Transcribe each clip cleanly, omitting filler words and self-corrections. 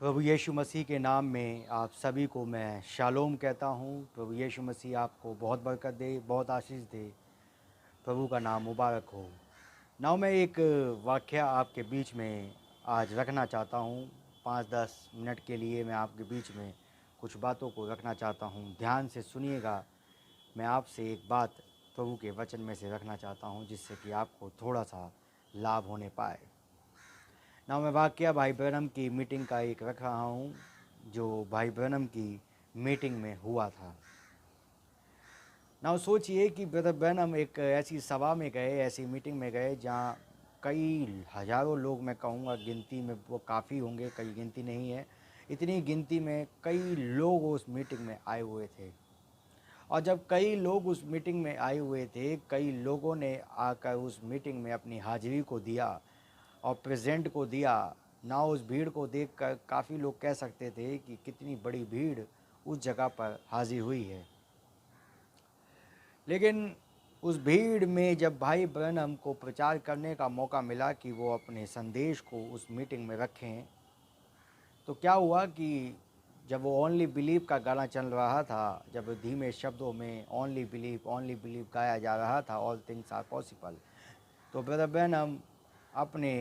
प्रभु यीशु मसीह के नाम में आप सभी को मैं शालोम कहता हूँ। प्रभु यीशु मसीह आपको बहुत बरकत दे, बहुत आशीष दे। प्रभु का नाम मुबारक हो। नाउ मैं एक वाक़या आपके बीच में आज रखना चाहता हूँ। 5-10 मिनट के लिए मैं आपके बीच में कुछ बातों को रखना चाहता हूँ। ध्यान से सुनिएगा। मैं आपसे एक बात प्रभु के वचन में से रखना चाहता हूँ, जिससे कि आपको थोड़ा-सा लाभ होने पाए। ना मैं वाक़या भाई ब्रैनम की मीटिंग का एक रख रहा हूँ, जो भाई ब्रैनम की मीटिंग में हुआ था। ना सोचिए कि ब्रदर ब्रैनम एक ऐसी सभा में गए, ऐसी मीटिंग में गए जहाँ कई हज़ारों लोग, मैं कहूँगा गिनती में वो काफ़ी होंगे, कई गिनती नहीं है। इतनी गिनती में कई लोग उस मीटिंग में आए हुए थे। और जब कई लोग उस मीटिंग में आए हुए थे, कई लोगों ने आकर उस मीटिंग में अपनी हाज़िरी को दिया और प्रेज़ेंट को दिया। ना उस भीड़ को देखकर काफ़ी लोग कह सकते थे कि कितनी बड़ी भीड़ उस जगह पर हाज़िर हुई है। लेकिन उस भीड़ में जब भाई ब्रैनम को प्रचार करने का मौका मिला कि वो अपने संदेश को उस मीटिंग में रखें, तो क्या हुआ कि जब वो ओनली बिलीव का गाना चल रहा था, जब धीमे शब्दों में ओनली बिलीव गाया जा रहा था, ऑल थिंग्स आर पॉसिबल, तो ब्रदर ब्रैनम अपने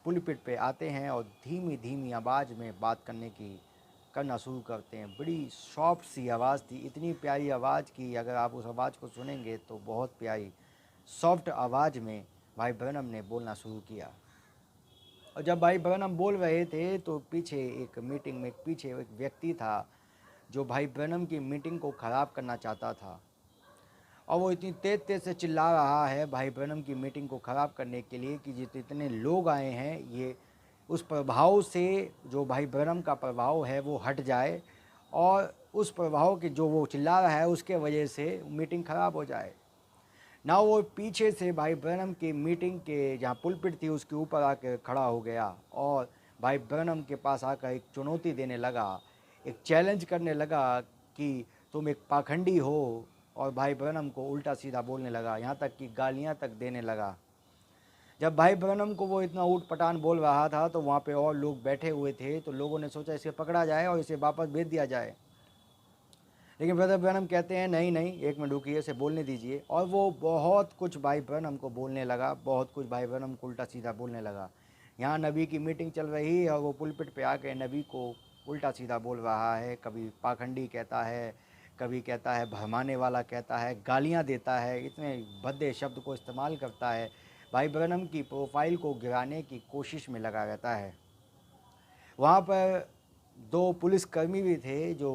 पुलपिट पे आते हैं और धीमी धीमी आवाज़ में बात करना शुरू करते हैं। बड़ी सॉफ्ट सी आवाज़ थी, इतनी प्यारी आवाज़ कि अगर आप उस आवाज़ को सुनेंगे तो बहुत प्यारी सॉफ्ट आवाज़ में भाई ब्रैनम ने बोलना शुरू किया। और जब भाई ब्रैनम बोल रहे थे तो पीछे एक मीटिंग में पीछे एक व्यक्ति था जो भाई ब्रैनम की मीटिंग को ख़राब करना चाहता था। और वो इतनी तेज़ से चिल्ला रहा है भाई ब्रैनम की मीटिंग को ख़राब करने के लिए कि जितने लोग आए हैं, ये उस प्रभाव से, जो भाई ब्रैनम का प्रभाव है वो हट जाए, और उस प्रभाव के जो वो चिल्ला रहा है उसके वजह से मीटिंग ख़राब हो जाए। ना वो पीछे से भाई ब्रैनम की मीटिंग के जहाँ पुलपिट थी उसके ऊपर आकर खड़ा हो गया और भाई ब्रैनम के पास आकर एक चुनौती देने लगा, एक चैलेंज करने लगा कि तुम एक पाखंडी हो, और भाई ब्रैनम को उल्टा सीधा बोलने लगा, यहाँ तक कि गालियाँ तक देने लगा। जब भाई ब्रैनम को वो इतना ऊट पटांग बोल रहा था तो वहाँ पे और लोग बैठे हुए थे, तो लोगों ने सोचा इसे पकड़ा जाए और इसे वापस भेज दिया जाए। लेकिन ब्रदर ब्रैनम कहते हैं नहीं नहीं, एक मिनट रुकिए, इसे बोलने दीजिए। और वो बहुत कुछ भाई ब्रैनम को बोलने लगा, बहुत कुछ भाई ब्रैनम को उल्टा सीधा बोलने लगा। यहाँ नबी की मीटिंग चल रही है और वो पुलपिट पे आके नबी को उल्टा सीधा बोल रहा है। कभी पाखंडी कहता है, कभी कहता है भरमाने वाला कहता है, गालियाँ देता है, इतने भद्दे शब्द को इस्तेमाल करता है। भाई ब्रैनम की प्रोफाइल को गिराने की कोशिश में लगा रहता है। वहाँ पर 2 पुलिसकर्मी भी थे जो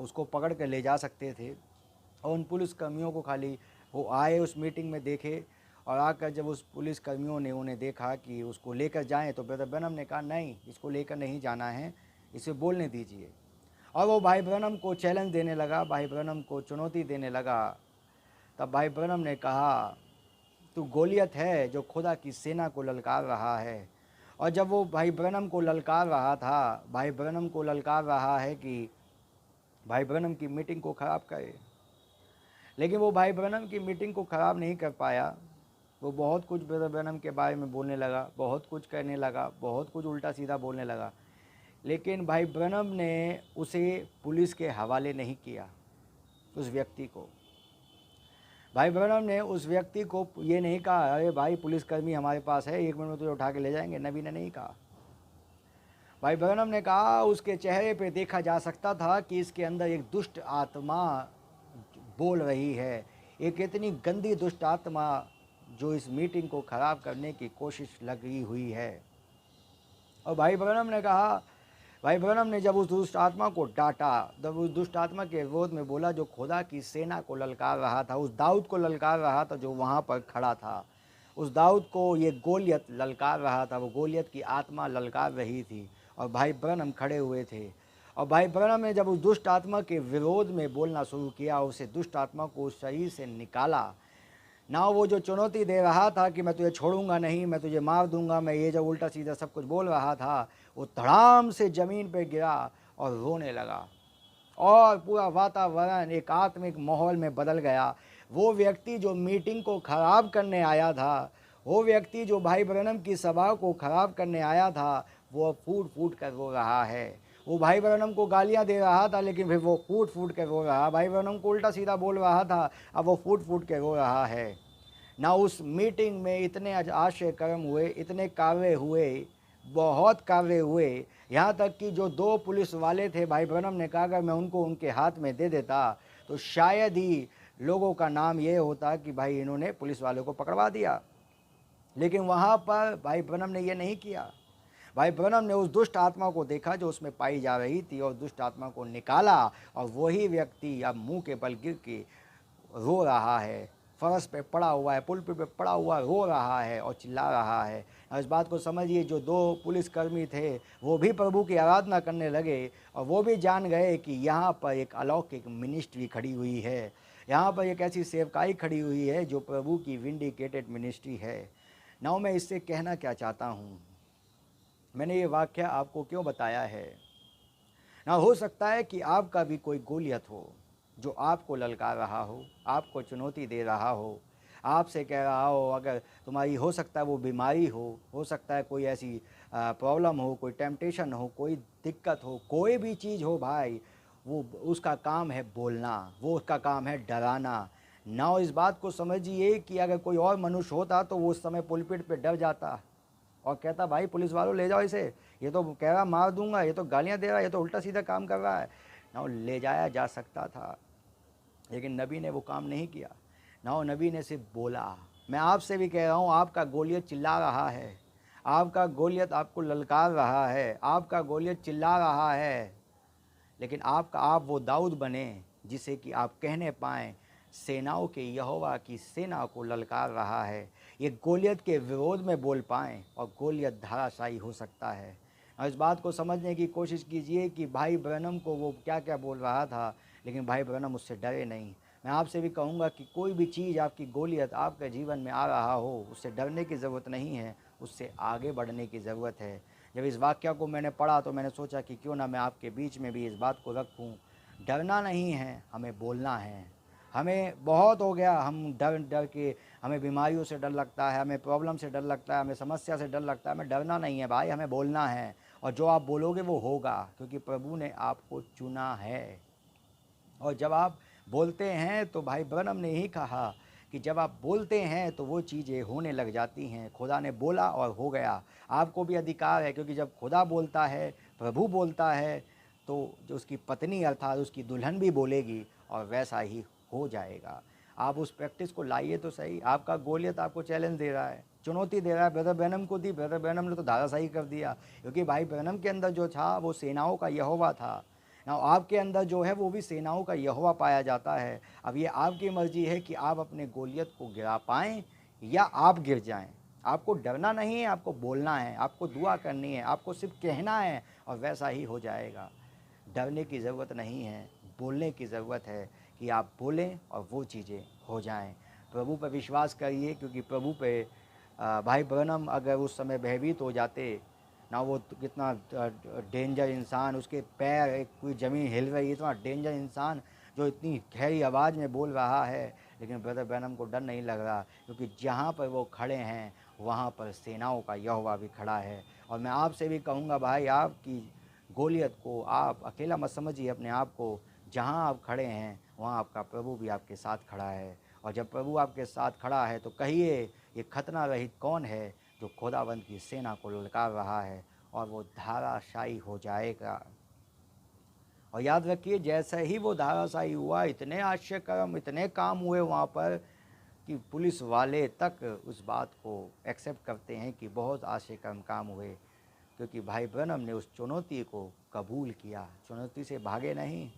उसको पकड़ कर ले जा सकते थे, और उन पुलिसकर्मियों को खाली वो आए उस मीटिंग में देखे, और आकर जब उस पुलिसकर्मियों ने उन्हें देखा कि उसको लेकर जाएं, तो ब्रदर ब्रैनम ने कहा नहीं, इसको लेकर नहीं जाना है, इसे बोलने दीजिए। और वो भाई ब्रैनम को चैलेंज देने लगा, भाई ब्रैनम को चुनौती देने लगा। तब भाई ब्रैनम ने कहा, तू गोलियत है जो खुदा की सेना को ललकार रहा है। और जब वो भाई ब्रैनम को ललकार रहा था, भाई ब्रैनम को ललकार रहा है कि भाई ब्रैनम की मीटिंग को ख़राब करे, लेकिन वो भाई ब्रैनम की मीटिंग को ख़राब नहीं कर पाया। वो बहुत कुछ ब्रदर ब्रैनम के बारे में बोलने लगा, बहुत कुछ कहने लगा, बहुत कुछ उल्टा सीधा बोलने लगा, लेकिन भाई ब्रैनम ने उसे पुलिस के हवाले नहीं किया। उस व्यक्ति को, भाई ब्रैनम ने उस व्यक्ति को ये नहीं कहा, अरे भाई पुलिसकर्मी हमारे पास है, 1 मिनट में तुझे उठा के ले जाएंगे। नबी ने नहीं कहा। भाई ब्रैनम ने कहा, उसके चेहरे पे देखा जा सकता था कि इसके अंदर एक दुष्ट आत्मा बोल रही है, एक इतनी गंदी दुष्ट आत्मा जो इस मीटिंग को ख़राब करने की कोशिश लगी हुई है। और भाई ब्रैनम ने कहा, भाई ब्रैनम ने जब उस दुष्ट आत्मा को डांटा, जब उस दुष्ट आत्मा के विरोध में बोला, जो खुदा की सेना को ललकार रहा था, उस दाऊद को ललकार रहा था जो वहाँ पर खड़ा था, उस दाऊद को ये गोलियत ललकार रहा था, वो गोलियत की आत्मा ललकार रही थी, और भाई ब्रैनम खड़े हुए थे। और भाई ब्रैनम ने जब उस दुष्ट आत्मा के विरोध में बोलना शुरू किया, उसे दुष्ट आत्मा को उस शरीर से निकाला। ना वो जो चुनौती दे रहा था कि मैं तुझे छोड़ूंगा नहीं, मैं तुझे मार दूंगा, मैं ये जो उल्टा सीधा सब कुछ बोल रहा था, वो धड़ाम से ज़मीन पे गिरा और रोने लगा, और पूरा वातावरण एक आत्मिक माहौल में बदल गया। वो व्यक्ति जो मीटिंग को ख़राब करने आया था, वो व्यक्ति जो भाई ब्रैनम की सभा को ख़राब करने आया था, वो फूट फूट कर रो रहा है। वो भाई ब्रैनम को गालियां दे रहा था, लेकिन फिर वो फूट फूट के रो रहा। भाई ब्रैनम को उल्टा सीधा बोल रहा था, अब वो फूट फूट के रो रहा है ना। उस मीटिंग में इतने आश्चर्य कर्म हुए, इतने कार्य हुए, बहुत कार्य हुए, यहाँ तक कि जो 2 पुलिस वाले थे, भाई ब्रैनम ने कहा अगर मैं उनको उनके हाथ में दे देता तो शायद ही लोगों का नाम ये होता कि भाई इन्होंने पुलिस वालों को पकड़वा दिया। लेकिन वहाँ पर भाई ब्रैनम ने ये नहीं किया। भाई ब्रैनम ने उस दुष्ट आत्मा को देखा जो उसमें पाई जा रही थी, और दुष्ट आत्मा को निकाला, और वही व्यक्ति अब मुंह के बल गिर के रो रहा है, फर्श पे पड़ा हुआ है, पुल पे पड़ा हुआ रो रहा है और चिल्ला रहा है। और इस बात को समझिए, जो 2 पुलिसकर्मी थे वो भी प्रभु की आराधना करने लगे, और वो भी जान गए कि यहाँ पर एक अलौकिक मिनिस्ट्री खड़ी हुई है, यहाँ पर एक ऐसी सेवकाई खड़ी हुई है जो प्रभु की विंडिकेटेड मिनिस्ट्री है। नाउ मैं इससे कहना क्या चाहता हूँ, मैंने ये वाक्य आपको क्यों बताया है ना। हो सकता है कि आपका भी कोई गोलियत हो जो आपको ललकार रहा हो, आपको चुनौती दे रहा हो, आपसे कह रहा हो, अगर तुम्हारी हो सकता है वो बीमारी हो सकता है कोई ऐसी प्रॉब्लम हो, कोई टेम्पटेशन हो, कोई दिक्कत हो, कोई भी चीज़ हो भाई, वो उसका काम है बोलना, वो उसका काम है डराना ना। इस बात को समझिए कि अगर कोई और मनुष्य होता तो वो उस समय पुलपिट पे डर जाता और कहता भाई पुलिस वालों ले जाओ इसे, ये तो कह रहा मार दूंगा, ये तो गालियां दे रहा है, ये तो उल्टा सीधा काम कर रहा है ना। ले जाया जा सकता था, लेकिन नबी ने वो काम नहीं किया ना। नबी ने सिर्फ बोला। मैं आपसे भी कह रहा हूँ, आपका गोलियत चिल्ला रहा है, आपका गोलियत आपको ललकार रहा है, आपका गोलियत चिल्ला रहा है, लेकिन आप वो दाऊद बने जिसे कि आप कहने पाएँ सेनाओं के यहोवा की सेना को ललकार रहा है। ये गोलियत के विरोध में बोल पाएँ और गोलियत धराशायी हो सकता है। और इस बात को समझने की कोशिश कीजिए कि भाई ब्रैनम को वो क्या क्या बोल रहा था, लेकिन भाई ब्रैनम उससे डरे नहीं। मैं आपसे भी कहूँगा कि कोई भी चीज़ आपकी गोलियत आपके जीवन में आ रहा हो, उससे डरने की ज़रूरत नहीं है, उससे आगे बढ़ने की ज़रूरत है। जब इस वाक्य को मैंने पढ़ा तो मैंने सोचा कि क्यों ना मैं आपके बीच में भी इस बात को रखूं। डरना नहीं है, हमें बोलना है। हमें बहुत हो गया, हम डर डर के, हमें बीमारियों से डर लगता है, हमें प्रॉब्लम से डर लगता है, हमें समस्या से डर लगता है। हमें डरना नहीं है भाई, हमें बोलना है, और जो आप बोलोगे वो होगा, क्योंकि प्रभु ने आपको चुना है। और जब आप बोलते हैं तो भाई ब्रैनम ने ही कहा कि जब आप बोलते हैं तो वो चीज़ें होने लग जाती हैं। खुदा ने बोला और हो गया। आपको भी अधिकार है, क्योंकि जब खुदा बोलता है, प्रभु बोलता है, तो जो उसकी पत्नी अर्थात उसकी दुल्हन भी बोलेगी और वैसा ही हो जाएगा। आप उस प्रैक्टिस को लाइए तो सही। आपका गोलियत आपको चैलेंज दे रहा है, चुनौती दे रहा है। ब्रदर ब्रैनम को दी, ब्रदर ब्रैनम ने तो धाराशाही कर दिया, क्योंकि भाई ब्रैनम के अंदर जो था वो सेनाओं का यहोवा था ना। आपके अंदर जो है वो भी सेनाओं का यहोवा पाया जाता है। अब ये आपकी मर्जी है कि आप अपने गोलियत को गिरा पाएँ या आप गिर जाएं। आपको डरना नहीं है, आपको बोलना है, आपको दुआ करनी है, आपको सिर्फ कहना है और वैसा ही हो जाएगा। डरने की ज़रूरत नहीं है, बोलने की ज़रूरत है कि आप बोलें और वो चीज़ें हो जाएं। प्रभु पर विश्वास करिए, क्योंकि प्रभु पे भाई ब्रैनम अगर उस समय भयभीत हो जाते ना, वो कितना डेंजर इंसान, उसके पैर, एक कोई ज़मीन हिल रही है, इतना डेंजर इंसान जो इतनी गहरी आवाज़ में बोल रहा है, लेकिन ब्रदर ब्रैनम को डर नहीं लग रहा, क्योंकि जहाँ पर वो खड़े हैं वहाँ पर सेनाओं का यहोवा भी खड़ा है। और मैं आपसे भी कहूँगा भाई, आपकी गोलियत को आप अकेला मत समझिए अपने आप को। जहाँ आप खड़े हैं वहाँ आपका प्रभु भी आपके साथ खड़ा है, और जब प्रभु आपके साथ खड़ा है तो कहिए ये खतना रहित कौन है जो खुदावंद की सेना को ललकार रहा है, और वो धाराशायी हो जाएगा। और याद रखिए, जैसे ही वो धाराशायी हुआ, इतने आश्चर्यकर्म, इतने काम हुए वहाँ पर कि पुलिस वाले तक उस बात को एक्सेप्ट करते हैं कि बहुत आश्चर्यकर्म काम हुए, क्योंकि भाई ब्रैनम ने उस चुनौती को कबूल किया। चुनौती से भागे नहीं,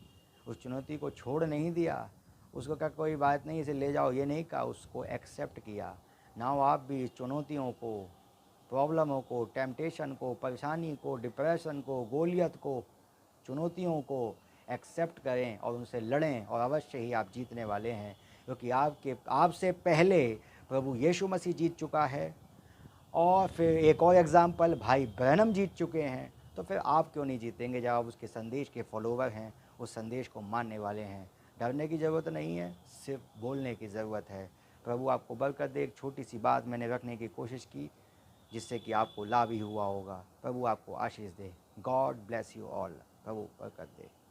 उस चुनौती को छोड़ नहीं दिया, उसको कहा कोई बात नहीं इसे ले जाओ, ये नहीं कहा, उसको एक्सेप्ट किया। ना आप भी चुनौतियों को, प्रॉब्लमों को, टेम्पटेशन को, परेशानी को, डिप्रेशन को, गोलियत को, चुनौतियों को एक्सेप्ट करें और उनसे लड़ें, और अवश्य ही आप जीतने वाले हैं, क्योंकि आपसे पहले प्रभु यीशु मसीह जीत चुका है। और फिर एक और एग्ज़ाम्पल, भाई ब्रैनम जीत चुके हैं, तो फिर आप क्यों नहीं जीतेंगे जब आप उसके संदेश के फॉलोवर हैं, उस संदेश को मानने वाले हैं। डरने की ज़रूरत नहीं है, सिर्फ बोलने की ज़रूरत है। प्रभु आपको बरकत दे। एक छोटी सी बात मैंने रखने की कोशिश की जिससे कि आपको लाभ ही हुआ होगा। प्रभु आपको आशीष दे। God bless you all. प्रभु बरकत दे।